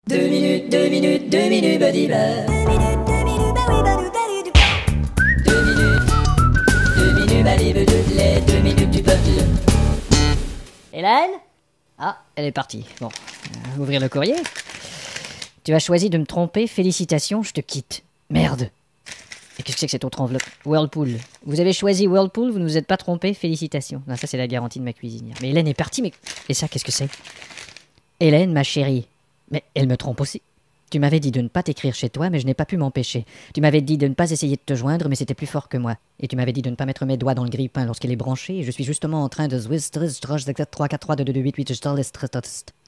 2 minutes, 2 minutes, 2 minutes, badiba. 2 minutes, 2 minutes, badiba, les 2 minutes du peuple. Hélène ? Ah, elle est partie. Bon, ouvrir le courrier. Tu as choisi de me tromper, félicitations, je te quitte. Merde. Et qu'est-ce que c'est que cette autre enveloppe ? Whirlpool. Vous avez choisi Whirlpool, vous ne vous êtes pas trompé, félicitations. Non, ça c'est la garantie de ma cuisinière. Mais Hélène est partie, mais... Et ça, qu'est-ce que c'est ? Hélène, ma chérie. Mais elle me trompe aussi. Tu m'avais dit de ne pas t'écrire chez toi, mais je n'ai pas pu m'empêcher. Tu m'avais dit de ne pas essayer de te joindre, mais c'était plus fort que moi. Et tu m'avais dit de ne pas mettre mes doigts dans le grille-pain lorsqu'il est branché, et je suis justement en train de...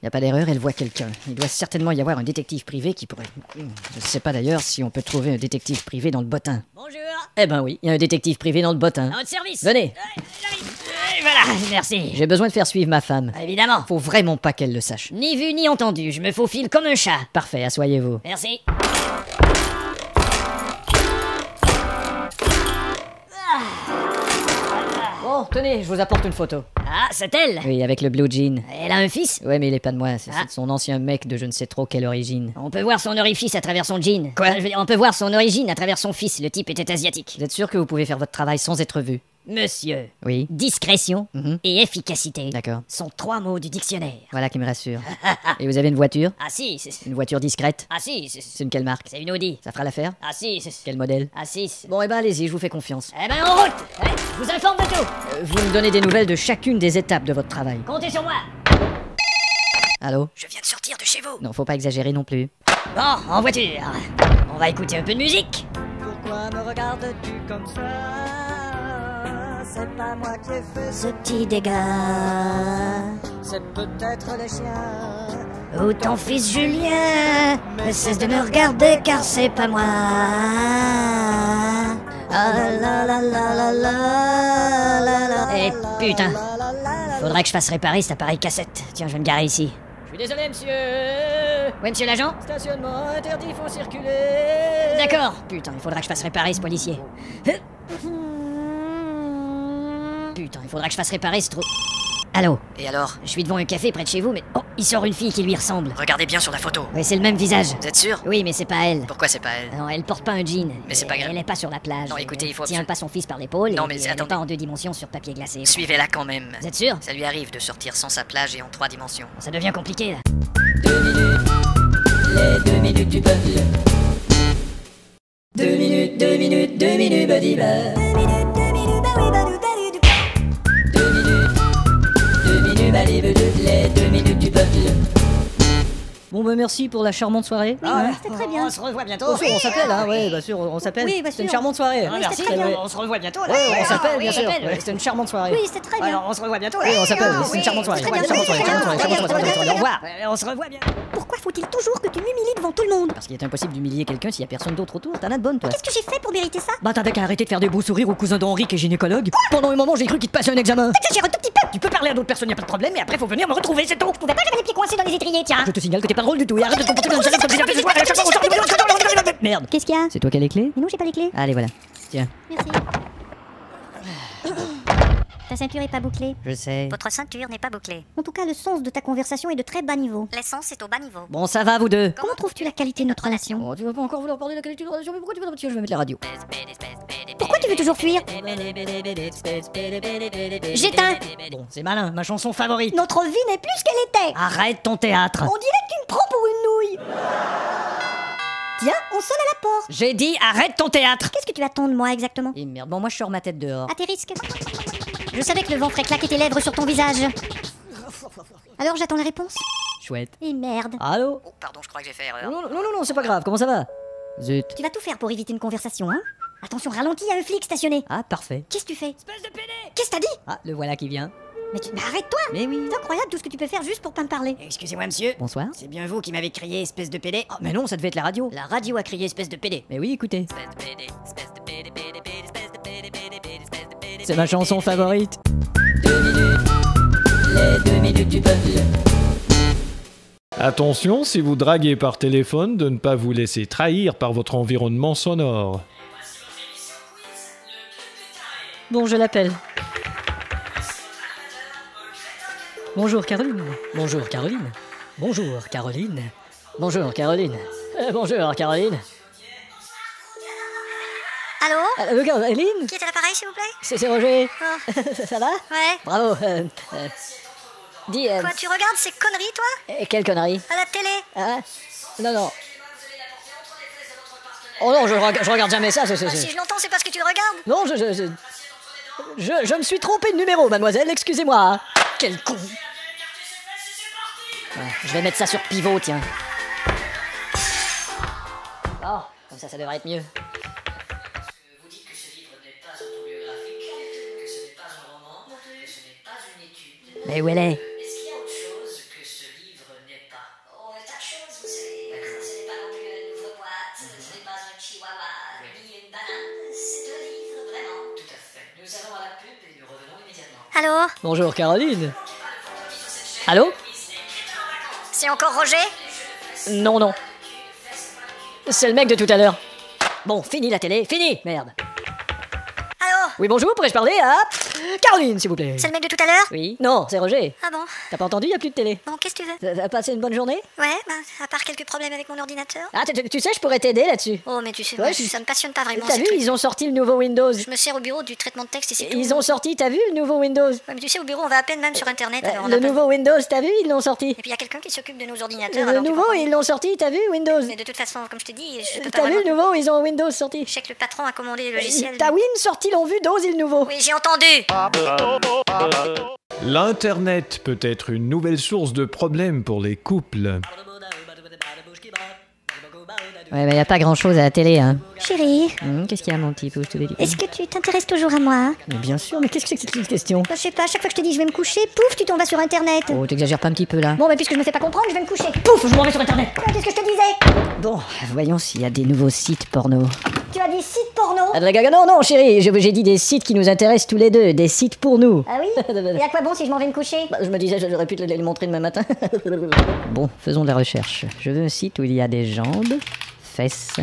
Y a pas d'erreur, elle voit quelqu'un. Il doit certainement y avoir un détective privé qui pourrait... Je ne sais pas d'ailleurs si on peut trouver un détective privé dans le bottin. Bonjour. Eh ben oui, il y a un détective privé dans le bottin. À votre service. Venez. Voilà, merci. J'ai besoin de faire suivre ma femme. Évidemment. Faut vraiment pas qu'elle le sache. Ni vu ni entendu, je me faufile comme un chat. Parfait, asseyez-vous. Merci. Bon, tenez, je vous apporte une photo. Ah, c'est elle. Oui, avec le blue jean. Elle a un fils. Ouais, mais il est pas de moi, c'est Ah. de son ancien mec de je ne sais trop quelle origine. On peut voir son orifice à travers son jean. Quoi ? Je veux dire, on peut voir son origine à travers son fils. Le type était asiatique. Vous êtes sûr que vous pouvez faire votre travail sans être vu ? Monsieur, Oui. discrétion Mhm. et efficacité D'accord. sont 3 mots du dictionnaire. Voilà qui me rassure. Et vous avez une voiture ? Ah si, c'est... Une voiture discrète ? Ah si, C'est une quelle marque ? c'est une Audi. Ça fera l'affaire ? Ah si, c'est... Quel modèle ? Ah si, Bon, eh ben allez-y, je vous fais confiance. Eh ben en route. Je vous informe de tout. Vous me donnez des nouvelles de chacune des étapes de votre travail. Comptez sur moi. Allô ? Je viens de sortir de chez vous. Non, faut pas exagérer non plus. Bon, en voiture. On va écouter un peu de musique. Pourquoi me regardes-tu comme ça? C'est pas moi qui ai fait Ce petit dégât. c'est peut-être les chiens. Ou ton fils Julien. Ne cesse de me regarder car c'est pas moi. Ah la la la la la la la. Eh putain. Faudrait que je fasse réparer cet appareil cassette. Tiens, je vais me garer ici. Je suis désolé, monsieur. Ouais, monsieur l'agent? Stationnement interdit, faut circuler. D'accord. Putain, il faudra que je fasse réparer ce policier. Putain, il faudra que je fasse réparer ce trou. Allô? Et alors? Je suis devant un café près de chez vous, mais... Oh, il sort une fille qui lui ressemble. Regardez bien sur la photo. Ouais, c'est le même visage. Vous êtes sûr? Oui, mais c'est pas elle. Pourquoi c'est pas elle? Non, elle porte pas un jean. Mais c'est pas grave. Elle est pas sur la plage. Non, écoutez, il faut Elle tient pas son fils par l'épaule. Non, et mais elle est attendez. pas en 2 dimensions sur papier glacé. Suivez-la quand même. Vous êtes sûr? Ça lui arrive de sortir sans sa plage et en 3 dimensions. Ça devient compliqué, là. 2 minutes, les 2 minutes du peuple. 2 minutes, 2 minutes, 2 minutes, badiba. 2 minutes, 2 minutes, badiba, les 2 minutes du peuple. Bon, bah merci pour la charmante soirée. C'était très bien. On se revoit bientôt. Bien sûr, on s'appelle, hein, ouais, bien sûr, on s'appelle. Oui, bien C'est une sûr. charmante soirée. Oui, Merci. c'était très bien. Ouais. On se revoit bientôt, là. Ouais, on s'appelle, oui, bien sûr. on s'appelle. Ouais, c'était une charmante soirée. Oui, c'était très bien. Alors, on se revoit bientôt. Oui, on s'appelle, oui, c'est une charmante soirée. très Ouais, bien, charmante soirée, très bien, charmante soirée, très bien, charmante soirée, très bien. au revoir. On se revoit bien. Pourquoi faut-il toujours que tu m'humilies devant tout le monde? Parce qu'il est impossible d'humilier quelqu'un s'il y a personne d'autre autour. T'en as de bonnes, toi. Qu'est-ce que j'ai fait pour mériter ça? Bah, t'avais qu'à arrêter de faire des beaux sourires au cousin d'Henri qui est gynécologue. Pendant un moment, j'ai cru qu'il te passait un examen. T'exagères un tout petit peu! Tu peux parler à d'autres personnes, y a pas de problème, mais après, faut venir me retrouver, c'est tout. Je pouvais pas, j'avais les pieds coincés dans les étriers, tiens! Je te signale que t'es pas drôle du tout et arrête de te comporter comme ça. Merde. Qu'est-ce qu'il y a? C'est toi qui as les clés? Mais non, j'ai pas les clés. Allez, voilà. Tiens, Merci. Ta ceinture est pas bouclée. je sais. Votre ceinture n'est pas bouclée. En tout cas, le sens de ta conversation est de très bas niveau. L'essence est au bas niveau. Bon, ça va, vous deux. Comment trouves-tu la qualité de notre relation? Oh, tu vas pas encore vouloir parler de la qualité de la relation, mais pourquoi tu vas... Tiens, je vais mettre la radio. Pourquoi tu veux toujours fuir? J'éteins! Bon, c'est malin, ma chanson favorite. Notre vie n'est plus ce qu'elle était! Arrête ton théâtre. On dirait que tu me prends pour une nouille! Tiens, on sonne à la porte! J'ai dit arrête ton théâtre. Qu'est-ce que tu attends de moi exactement? Et merde, bon, moi je sors ma tête dehors. À tes risques. Je savais que le vent ferait claquer tes lèvres sur ton visage. Alors j'attends la réponse. Chouette. Et merde. Allô? Oh, pardon, je crois que j'ai fait erreur. Non, c'est pas grave, comment ça va? Zut. Tu vas tout faire pour éviter une conversation, hein? Attention, ralentis, il y a un flic stationné. Ah, parfait. Qu'est-ce que tu fais? Espèce de pédé. Qu'est-ce que t'as dit? Ah, le voilà qui vient. Mais arrête-toi! Mais oui. C'est incroyable tout ce que tu peux faire juste pour pas me parler. Excusez-moi, monsieur. Bonsoir. C'est bien vous qui m'avez crié espèce de pédé. Ah, mais non, ça devait être la radio. La radio a crié espèce de pédé. Mais oui, écoutez. C'est ma chanson favorite. 2 minutes, les 2 minutes du peuple. Attention, si vous draguez par téléphone, de ne pas vous laisser trahir par votre environnement sonore. Bon, je l'appelle. Bonjour Caroline. Bonjour Caroline. Bonjour Caroline. Bonjour, Caroline. Bonjour, Caroline. Allô Caroline? Qui est à l'appareil, s'il vous plaît? C'est Roger. Oh. Ça va? Ouais. Bravo. Dis... Quoi, tu regardes ces conneries, toi? quelle connerie? À la télé? Hein? Non. Oh non, je regarde jamais ça. Ah, si je l'entends, c'est parce que tu le regardes. Non, je me suis trompé de numéro, mademoiselle, excusez-moi. Hein. Quel con. Ouais, je vais mettre ça sur pivot, tiens. Oh, comme ça devrait être mieux. Vous dites que ce livre n'est pas autobiographique, que ce n'est pas un roman, que ce n'est pas une étude. Mais où elle est? Est-ce qu'il y a autre chose que ce livre n'est pas? Oh, tas de choses, vous savez. Ce n'est pas non plus une ouvre-boîte, ce n'est pas un chihuahua, ni une banane. C'est un livre, vraiment. Tout à fait. Nous allons à la pub et nous revenons immédiatement. Allô? Bonjour, Caroline. Allô? C'est encore Roger? Non. C'est le mec de tout à l'heure. Bon, fini la télé, fini, merde. Allô? Oui, bonjour, pourrais-je parler à Caroline, s'il vous plaît? C'est le mec de tout à l'heure? Oui. Non, c'est Roger. Ah bon? T'as pas entendu, y a plus de télé. Bon, qu'est-ce que tu veux? T'as passé une bonne journée? Ouais, bah, à part quelques problèmes avec mon ordinateur. Ah, tu sais, je pourrais t'aider là-dessus. Oh, mais tu sais, Ouais, moi, je- ça me passionne pas vraiment. T'as ces vu, trucs. ils ont sorti le nouveau Windows. Je me sers au bureau du traitement de texte et c'est tout. Ils ont sorti, t'as vu le nouveau Windows? Ouais, mais tu sais, au bureau, on va à peine même sur Internet. Alors on a Le pas- nouveau Windows, t'as vu, ils l'ont sorti. Et puis il y a quelqu'un qui s'occupe de nos ordinateurs. Le alors tu nouveau, comprends. ils l'ont sorti, t'as vu, Windows. Mais de toute façon, comme je te dis, je peux pas T'as vu vraiment... le nouveau, ils ont Windows sorti. Je sais que le patron a commandé les logiciels. T'as Win sorti, l'ont vu, dose et le nouveau. Oui, j'ai entendu. L'Internet peut être une nouvelle source de problèmes pour les couples. Ouais, mais y a pas grand chose à la télé, hein. Chérie, Qu'est-ce qu'il y a, mon petit pouce, tous les est-ce que tu t'intéresses toujours à moi? Mais bien sûr, mais qu'est-ce que c'est que cette question? Bah, je sais pas, chaque fois que je te dis je vais me coucher, pouf, tu t'en vas sur Internet. Oh, t'exagères pas un petit peu là. Bon, bah puisque je me fais pas comprendre, je vais me coucher. Pouf, je m'en vais sur Internet. Qu'est-ce que je te disais? Bon, voyons s'il y a des nouveaux sites porno. Tu as dit site porno? Non, chérie, j'ai dit des sites qui nous intéressent tous les deux, des sites pour nous. Ah oui? Et à quoi bon si je m'en vais me coucher? Bah, je me disais, j'aurais pu te les montrer demain matin. Bon, faisons de la recherche. Je veux un site où il y a des jambes, fesses,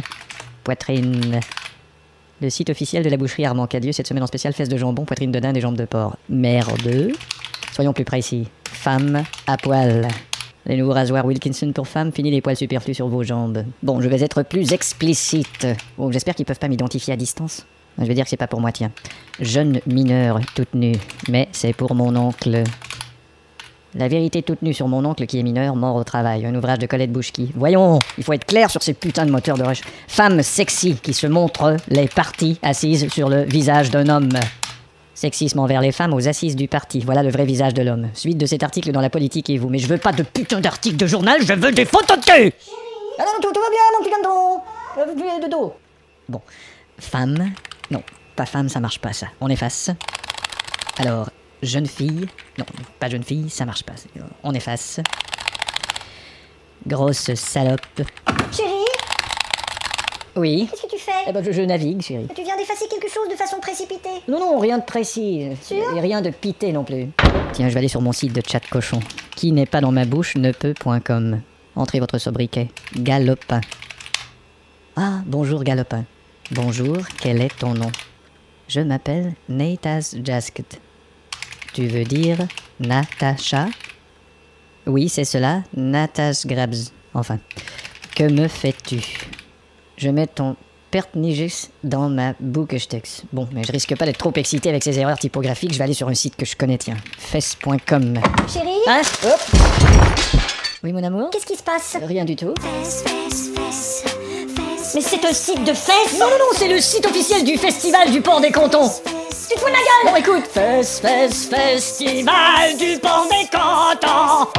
poitrine. Le site officiel de la boucherie Armand Cadieux, cette semaine en spécial, fesses de jambon, poitrine de dinde et jambes de porc. Merde. Soyons plus précis. Femmes à poil. Les nouveaux rasoirs Wilkinson pour femmes, fini les poils superflus sur vos jambes. Bon, je vais être plus explicite. Bon, j'espère qu'ils peuvent pas m'identifier à distance. Je vais dire que c'est pas pour moi, tiens. Jeune mineure, toute nue. Mais c'est pour mon oncle. La vérité toute nue sur mon oncle qui est mineur, mort au travail. Un ouvrage de Colette Bouchki. Voyons, il faut être clair sur ces putains de moteurs de recherche. Femme sexy qui se montre les parties assises sur le visage d'un homme. Sexisme envers les femmes aux assises du parti. Voilà le vrai visage de l'homme. Suite de cet article dans La Politique et vous. Mais je veux pas de putain d'article de journal, je veux des photos de cul. Ah non, tout va bien, mon petit canton. De dos. Bon. Femme. Non, pas femme, ça marche pas ça. On efface. Alors, jeune fille. Non, pas jeune fille, ça marche pas. On efface. Grosse salope. Chérie, Oui. qu'est-ce que tu fais? Eh ben, je navigue, chérie. Tu viens d'effacer quelque chose de façon précipitée. Non, rien de précis. Sûr? Et rien de pité non plus. Tiens, je vais aller sur mon site de chat cochon. Qui n'est pas dans ma bouche ne peut.com. Entrez votre sobriquet. Galopin. Ah, bonjour Galopin. Bonjour, quel est ton nom? Je m'appelle Natas Jasket. Tu veux dire Natacha? Oui, c'est cela, Natas Grabs. Enfin, que me fais-tu? Je mets ton pertnigus dans ma bouquestex. Bon, mais je risque pas d'être trop excité avec ces erreurs typographiques, je vais aller sur un site que je connais, tiens. Fesse.com. Chérie, Hein? Hop. Oui, mon amour? qu'est-ce qui se passe? Rien du tout. Mais c'est un site de fesses? Non, c'est le site officiel du Festival du Port des Cantons. Tu te fous de ma gueule? Bon, écoute. Festival du Port des Cantons.